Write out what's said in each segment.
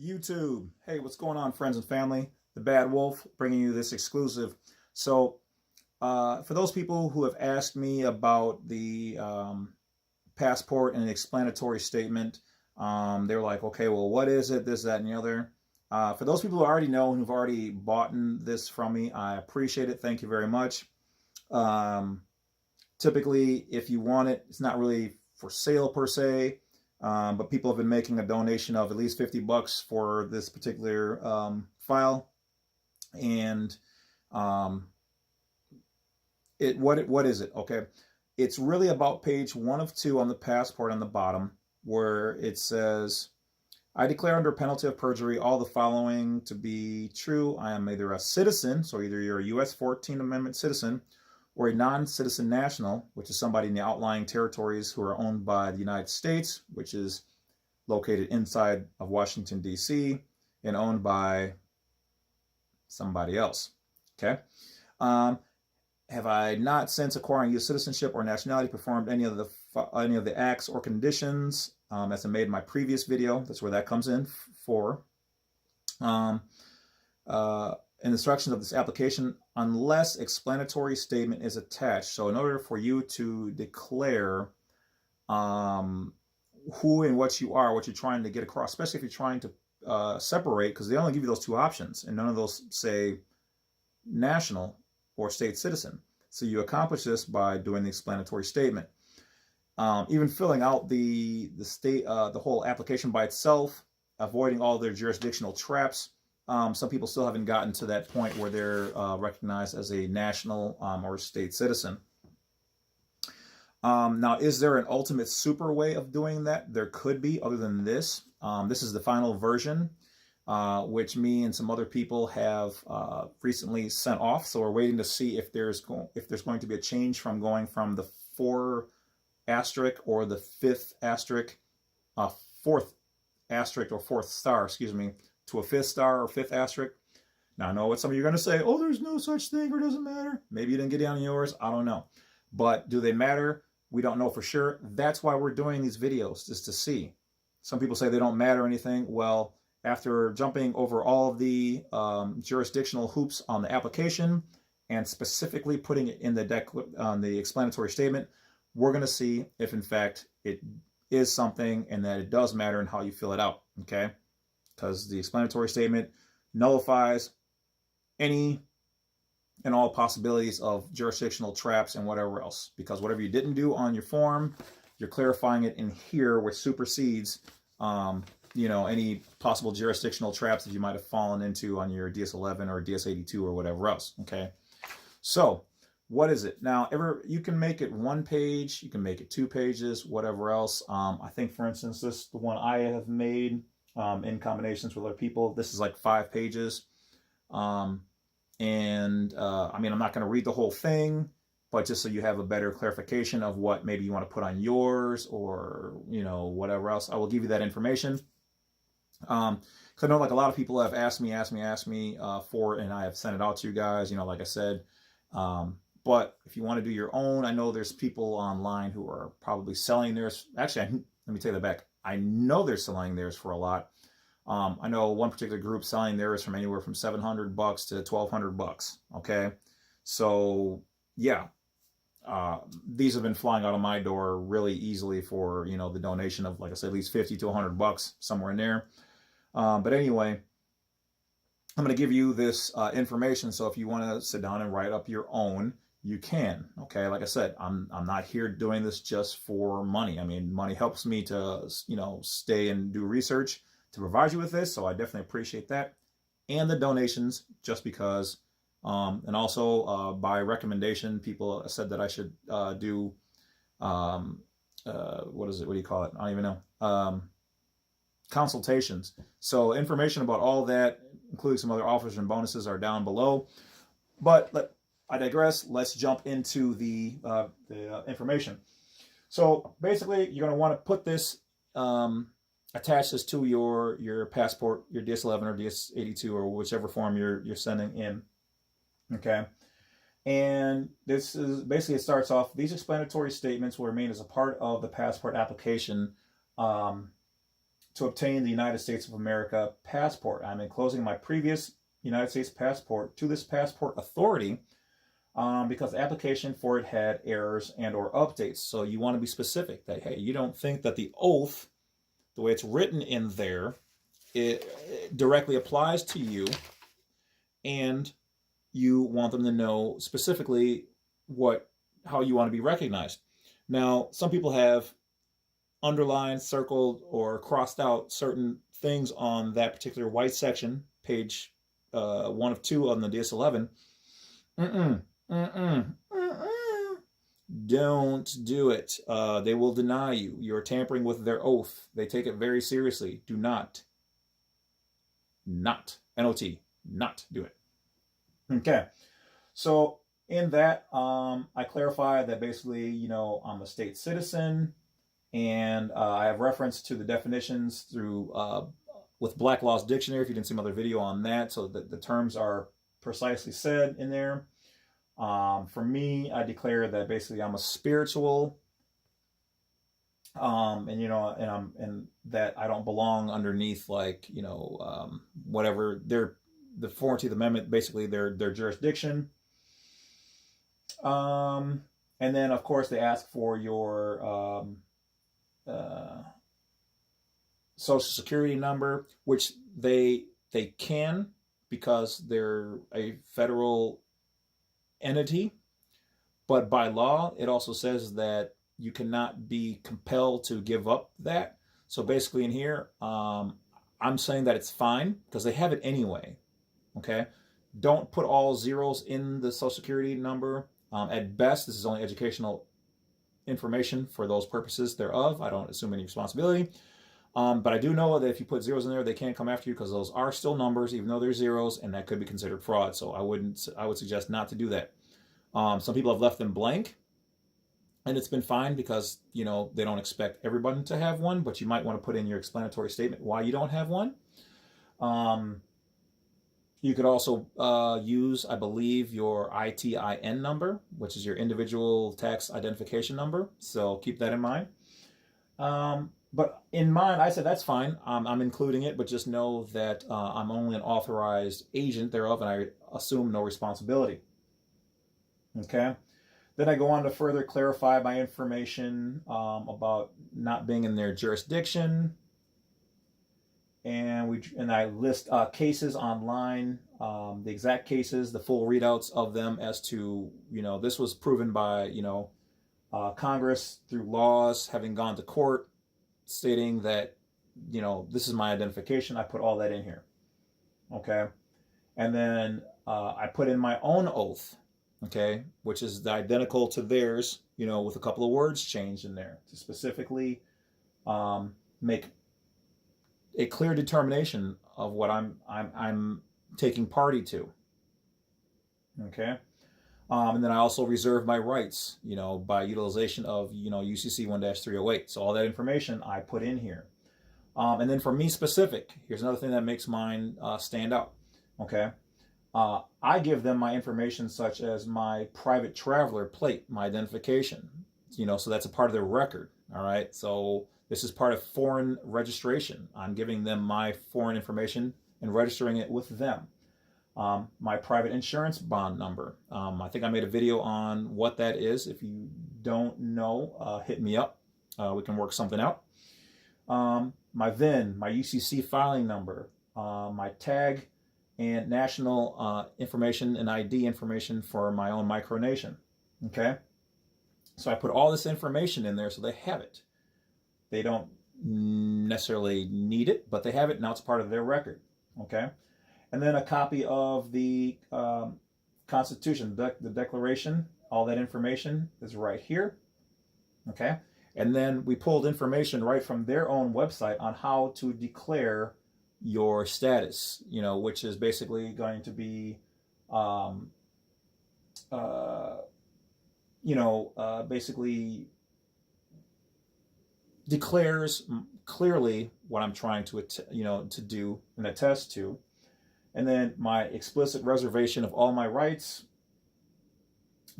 YouTube. Hey, what's going on, friends and family? The Bad Wolf bringing you this exclusive. So, for those people who have asked me about the passport and the explanatory statement, they're like, okay, well, what is it? This, that, and the other. For those people who already know and who've already bought this from me, I appreciate it. Thank you very much. Typically, if you want it, it's not really for sale per se. But people have been making a donation of at least $50 for this particular file, and what is it? Okay, it's really about page 1 of 2 on the passport on the bottom, where it says, "I declare under penalty of perjury all the following to be true. I am either a citizen, so either you're a U.S. 14th Amendment citizen, or a non-citizen national, which is somebody in the outlying territories who are owned by the United States, which is located inside of Washington, D.C., and owned by somebody else." Okay. Have I not, since acquiring U.S. citizenship or nationality, performed any of the acts or conditions as I made in my previous video? That's where that comes in for. In the instructions of this application, unless explanatory statement is attached. So in order for you to declare who and what you are, what you're trying to get across, especially if you're trying to separate, because they only give you those 2 options, and none of those say national or state citizen. So you accomplish this by doing the explanatory statement. Even filling out the whole application by itself, avoiding all their jurisdictional traps. Some people still haven't gotten to that point where they're recognized as a national or state citizen. Now, is there an ultimate super way of doing that? There could be, other than this. This is the final version, which me and some other people have recently sent off. So we're waiting to see if there's going to be a change from going from the 4 asterisk or the 5th asterisk, 4th asterisk or 4th star, excuse me, to a 5th star or 5th asterisk. Now, I know what some of you are going to say, oh, there's no such thing, or it doesn't matter. Maybe you didn't get it on yours. I don't know. But do they matter? We don't know for sure. That's why we're doing these videos, just to see. Some people say they don't matter or anything. Well, after jumping over all of the jurisdictional hoops on the application and specifically putting it in the explanatory statement, we're going to see if, in fact, it is something and that it does matter and how you fill it out, okay? Because the explanatory statement nullifies any and all possibilities of jurisdictional traps and whatever else. Because whatever you didn't do on your form, you're clarifying it in here, which supersedes, any possible jurisdictional traps that you might have fallen into on your DS11 or DS82 or whatever else. Okay, so what is it now? You can make it 1 page, you can make it 2 pages, whatever else. I think, for instance, the one I have made. In combinations with other people, this is like 5 pages. I mean, I'm not going to read the whole thing, but just so you have a better clarification of what maybe you want to put on yours or, whatever else, I will give you that information. Because I know like a lot of people have asked me for it, and I have sent it out to you guys, like I said. But if you want to do your own, I know there's people online who are probably selling theirs. Actually, let me take that back. I know they're selling theirs for a lot. I know one particular group selling theirs from anywhere from $700 to $1,200. Okay, so yeah, these have been flying out of my door really easily for the donation of, like I said, at least $50 to $100, somewhere in there. But anyway, I'm going to give you this information. So if you want to sit down and write up your own, you can. Okay, like I said, I'm not here doing this just for money. I mean, money helps me to stay and do research to provide you with this, so I definitely appreciate that, and the donations, just because. And also by recommendation, people said that I should do what do you call it? I don't even know. Consultations. So information about all that, including some other offers and bonuses, are down below. But I digress. Let's jump into the information. So basically, you're going to want to put this, attach this to your passport, your DS11 or DS82 or whichever form you're sending in. Okay. And this is basically, it starts off, these explanatory statements will remain as a part of the passport application to obtain the United States of America passport. I'm enclosing my previous United States passport to this passport authority because the application for it had errors and or updates. So you want to be specific that, hey, you don't think that the oath, the way it's written in there, it directly applies to you, and you want them to know specifically how you want to be recognized. Now, some people have underlined, circled, or crossed out certain things on that particular white section, page 1 of 2 on the DS11. Don't do it. They will deny you. You're tampering with their oath. They take it very seriously. Do not, N-O-T, not do it. Okay. So in that, I clarify that basically, I'm a state citizen, and I have reference to the definitions through with Black Law's Dictionary, if you didn't see my other video on that, so that the terms are precisely said in there. For me, I declare that basically I'm a spiritual, and that I don't belong underneath whatever the 14th Amendment, basically their jurisdiction. And then of course they ask for your Social Security number, which they can, because they're a federal entity, but by law it also says that you cannot be compelled to give up that. So basically in here, I'm saying that it's fine because they have it anyway. Okay, don't put all zeros in the Social Security number. At best, this is only educational information for those purposes thereof. I don't assume any responsibility. But I do know that if you put zeros in there, they can't come after you because those are still numbers, even though they're zeros, and that could be considered fraud. So I would suggest not to do that. Some people have left them blank, and it's been fine because, they don't expect everyone to have one, but you might want to put in your explanatory statement why you don't have one. You could also use, I believe, your ITIN number, which is your individual tax identification number. So keep that in mind. But in mine, I said that's fine. I'm including it, but just know that I'm only an authorized agent thereof, and I assume no responsibility. Okay. Then I go on to further clarify my information about not being in their jurisdiction. And I list cases online, the exact cases, the full readouts of them as to, this was proven by, Congress through laws, having gone to court, stating that, this is my identification. I put all that in here. Okay. And then I put in my own oath, okay, which is identical to theirs, with a couple of words changed in there to specifically make a clear determination of what I'm taking party to. Okay. And then I also reserve my rights, by utilization of, UCC 1-308. So all that information I put in here. And then for me specific, here's another thing that makes mine stand out. Okay. I give them my information such as my private traveler plate, my identification, so that's a part of their record. All right. So this is part of foreign registration. I'm giving them my foreign information and registering it with them. My private insurance bond number. I think I made a video on what that is. If you don't know, hit me up. We can work something out. My VIN, my UCC filing number, my tag, and national information and ID information for my own micronation. Okay? So I put all this information in there so they have it. They don't necessarily need it, but they have it. Now it's part of their record. Okay? And then a copy of the Constitution, the Declaration. All that information is right here. Okay? And then we pulled information right from their own website on how to declare your status, which is basically going to be, basically declares clearly what I'm trying to, to do and attest to. And then my explicit reservation of all my rights.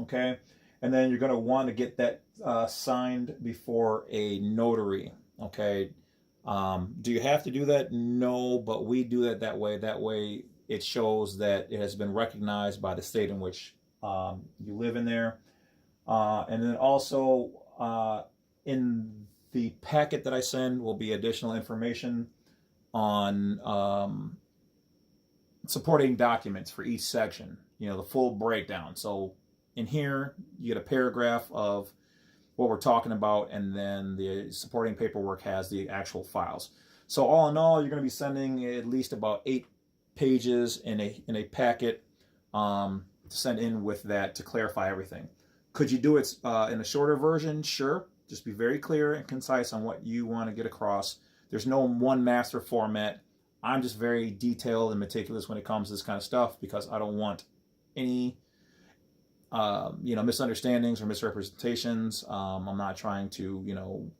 Okay. And then you're going to want to get that signed before a notary. Okay. Do you have to do that? No, but we do that way. That way, it shows that it has been recognized by the state in which you live in there. And then also in the packet that I send will be additional information on supporting documents for each section, the full breakdown. So in here, you get a paragraph of what we're talking about, and then the supporting paperwork has the actual files. So all in all, you're going to be sending at least about 8 pages in a packet to send in with that to clarify everything. Could you do it in a shorter version? Sure. Just be very clear and concise on what you want to get across. There's no one master format. I'm just very detailed and meticulous when it comes to this kind of stuff because I don't want any misunderstandings or misrepresentations. I'm not trying to,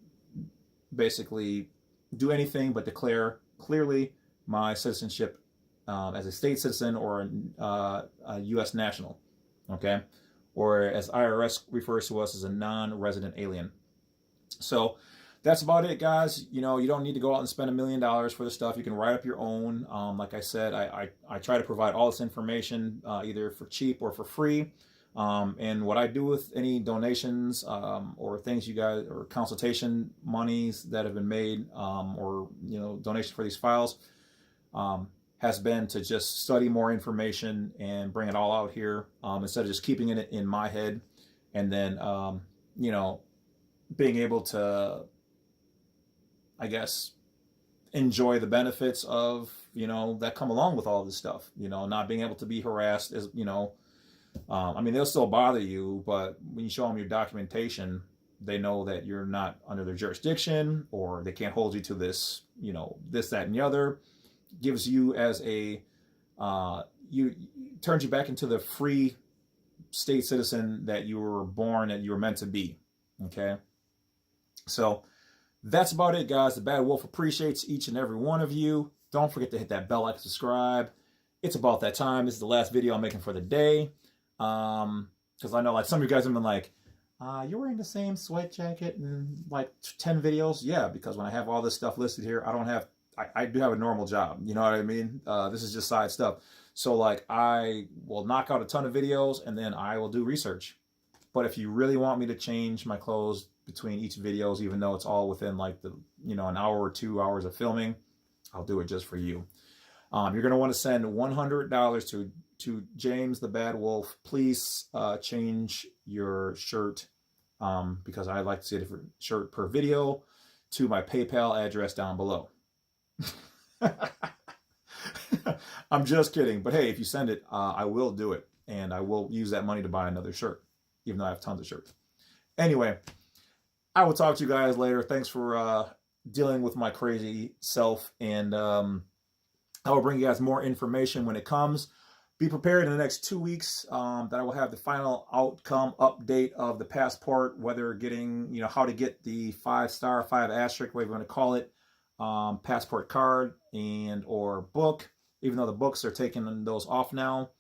basically do anything but declare clearly my citizenship as a state citizen or a U.S. national, okay? Or as IRS refers to us as a non-resident alien. So that's about it, guys. You don't need to go out and spend $1 million for the stuff. You can write up your own. Like I said, I try to provide all this information either for cheap or for free. And what I do with any donations or things you guys, or consultation monies that have been made, or donation for these files, has been to just study more information and bring it all out here instead of just keeping it in my head, and then being able to, I guess, enjoy the benefits of that come along with all this stuff. Not being able to be harassed is they'll still bother you, but when you show them your documentation, they know that you're not under their jurisdiction, or they can't hold you to this, this, that, and the other. Gives you as a, turns you back into the free state citizen that you were born and you were meant to be. Okay. So that's about it, guys. The Bad Wolf appreciates each and every one of you. Don't forget to hit that bell, like, subscribe. It's about that time. This is the last video I'm making for the day. Because I know, like, some of you guys have been like, you're wearing the same sweat jacket in like 10 videos. Yeah, because when I have all this stuff listed here, I do have a normal job. You know what I mean? This is just side stuff. So like, I will knock out a ton of videos and then I will do research. But if you really want me to change my clothes between each videos, even though it's all within like the, an hour or 2 hours of filming, I'll do it just for you. You're going to want to send $100 to James the Bad Wolf. Please change your shirt because I'd like to see a different shirt per video to my PayPal address down below. I'm just kidding. But hey, if you send it, I will do it. And I will use that money to buy another shirt, even though I have tons of shirts. Anyway, I will talk to you guys later. Thanks for dealing with my crazy self. And I will bring you guys more information when it comes. Be prepared in the next 2 weeks that I will have the final outcome update of the passport, whether getting, how to get the 5-star, 5 asterisk, whatever you want to call it, passport card and or book, even though the books are taking those off now.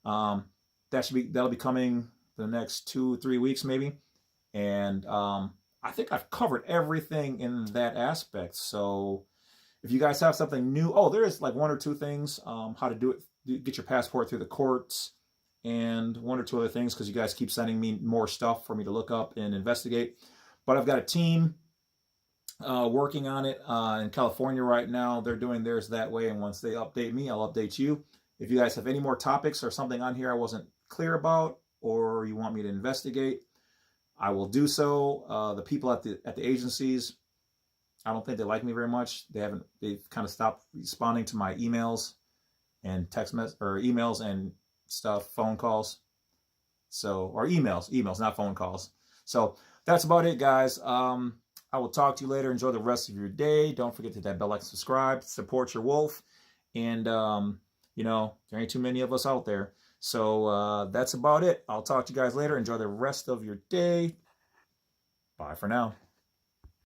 That'll be coming the next 2-3 weeks maybe. And I think I've covered everything in that aspect. So if you guys have something new, there is like 1 or 2 things, how to do it, get your passport through the courts, and 1 or 2 other things, because you guys keep sending me more stuff for me to look up and investigate. But I've got a team working on it in California right now. They're doing theirs that way, and once they update me, I'll update you. If you guys have any more topics or something on here I wasn't clear about, or you want me to investigate, I will do so. The people at the agencies, I don't think they like me very much. They've kind of stopped responding to my emails and text messages, or emails and stuff, phone calls. Or emails, not phone calls. So that's about it, guys. I will talk to you later. Enjoy the rest of your day. Don't forget to hit that bell, like, subscribe, support your wolf. And, there ain't too many of us out there. So that's about it. I'll talk to you guys later. Enjoy the rest of your day. Bye for now.